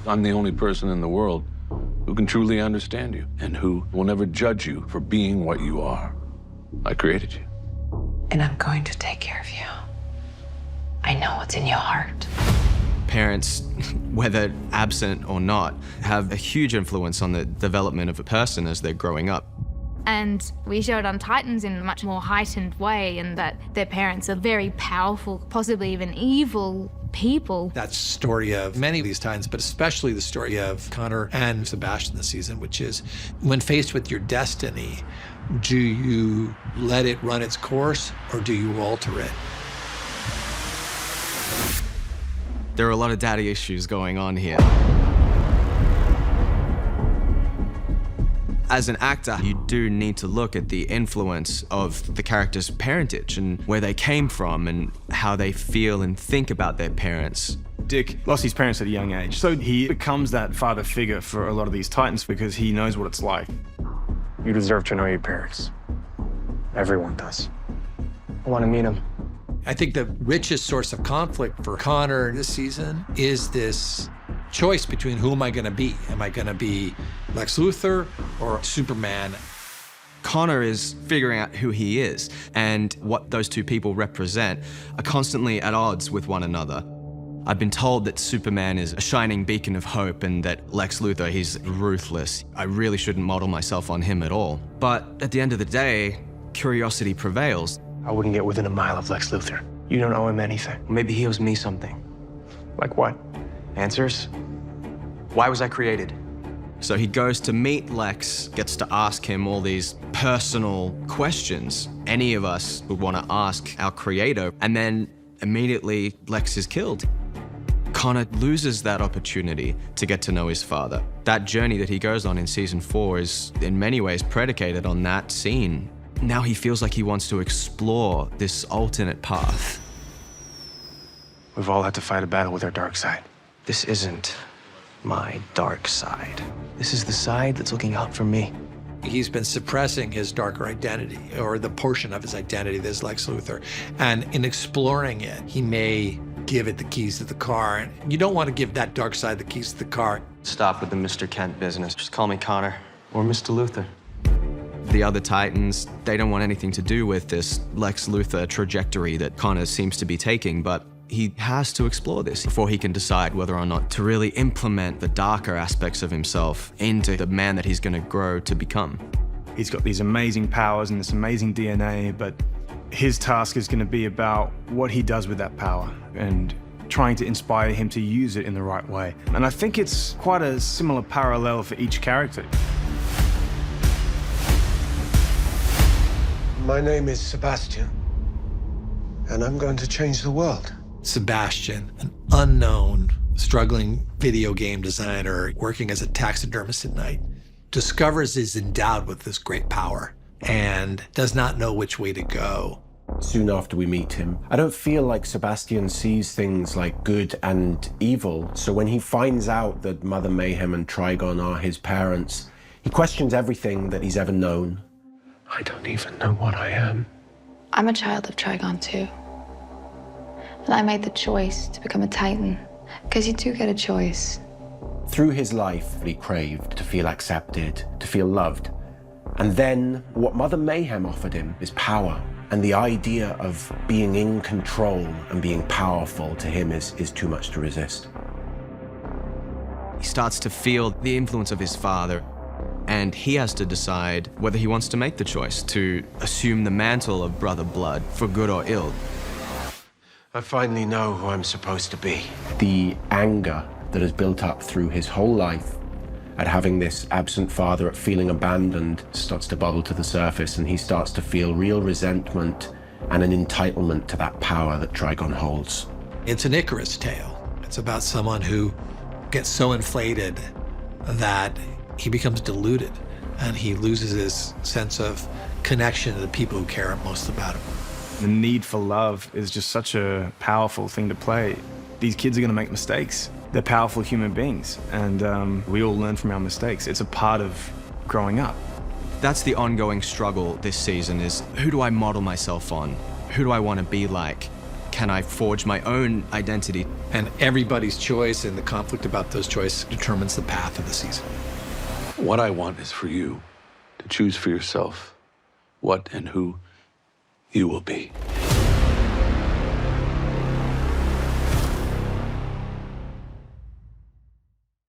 I'm the only person in the world who can truly understand you and who will never judge you for being what you are. I created you. And I'm going to take care of you. I know what's in your heart. Parents, whether absent or not, have a huge influence on the development of a person as they're growing up. And we show it on Titans in a much more heightened way, in that their parents are very powerful, possibly even evil people. That's the story of many of these Titans, but especially the story of Connor and Sebastian this season, which is when faced with your destiny, do you let it run its course or do you alter it? There are a lot of daddy issues going on here. As an actor, you do need to look at the influence of the character's parentage and where they came from and how they feel and think about their parents. Dick lost his parents at a young age, so he becomes that father figure for a lot of these Titans because he knows what it's like. You deserve to know your parents. Everyone does. I want to meet them. I think the richest source of conflict for Connor this season is this choice between who am I going to be? Am I going to be Lex Luthor or Superman? Connor is figuring out who he is, and what those two people represent are constantly at odds with one another. I've been told that Superman is a shining beacon of hope and that Lex Luthor, he's ruthless. I really shouldn't model myself on him at all. But at the end of the day, curiosity prevails. I wouldn't get within a mile of Lex Luthor. You don't owe him anything. Maybe he owes me something. Like what? Answers? Why was I created? So he goes to meet Lex, gets to ask him all these personal questions any of us would want to ask our creator, and then immediately Lex is killed. Connor loses that opportunity to get to know his father. That journey that he goes on in season 4 is in many ways predicated on that scene. Now he feels like he wants to explore this alternate path. We've all had to fight a battle with our dark side. This isn't my dark side. This is the side that's looking out for me. He's been suppressing his darker identity, or the portion of his identity that's Lex Luthor. And in exploring it, he may give it the keys to the car. And you don't want to give that dark side the keys to the car. Stop with the Mr. Kent business. Just call me Connor or Mr. Luthor. The other Titans, they don't want anything to do with this Lex Luthor trajectory that Connor seems to be taking, but he has to explore this before he can decide whether or not to really implement the darker aspects of himself into the man that he's going to grow to become. He's got these amazing powers and this amazing DNA, but his task is going to be about what he does with that power and trying to inspire him to use it in the right way. And I think it's quite a similar parallel for each character. My name is Sebastian, and I'm going to change the world. Sebastian, an unknown, struggling video game designer working as a taxidermist at night, discovers he's endowed with this great power and does not know which way to go. Soon after we meet him, I don't feel like Sebastian sees things like good and evil. So when he finds out that Mother Mayhem and Trigon are his parents, he questions everything that he's ever known. I don't even know what I am. I'm a child of Trigon too. And I made the choice to become a Titan, because you do get a choice. Through his life, he craved to feel accepted, to feel loved. And then what Mother Mayhem offered him is power. And the idea of being in control and being powerful to him is too much to resist. He starts to feel the influence of his father, and he has to decide whether he wants to make the choice to assume the mantle of brother blood for good or ill. I finally know who I'm supposed to be. The anger that has built up through his whole life at having this absent father, at feeling abandoned, starts to bubble to the surface, and he starts to feel real resentment and an entitlement to that power that Trigon holds. It's an Icarus tale. It's about someone who gets so inflated that he becomes deluded and he loses his sense of connection to the people who care most about him. The need for love is just such a powerful thing to play. These kids are going to make mistakes. They're powerful human beings, and we all learn from our mistakes. It's a part of growing up. That's the ongoing struggle this season is, who do I model myself on? Who do I want to be like? Can I forge my own identity? And everybody's choice and the conflict about those choices determines the path of the season. What I want is for you to choose for yourself what and who you will be.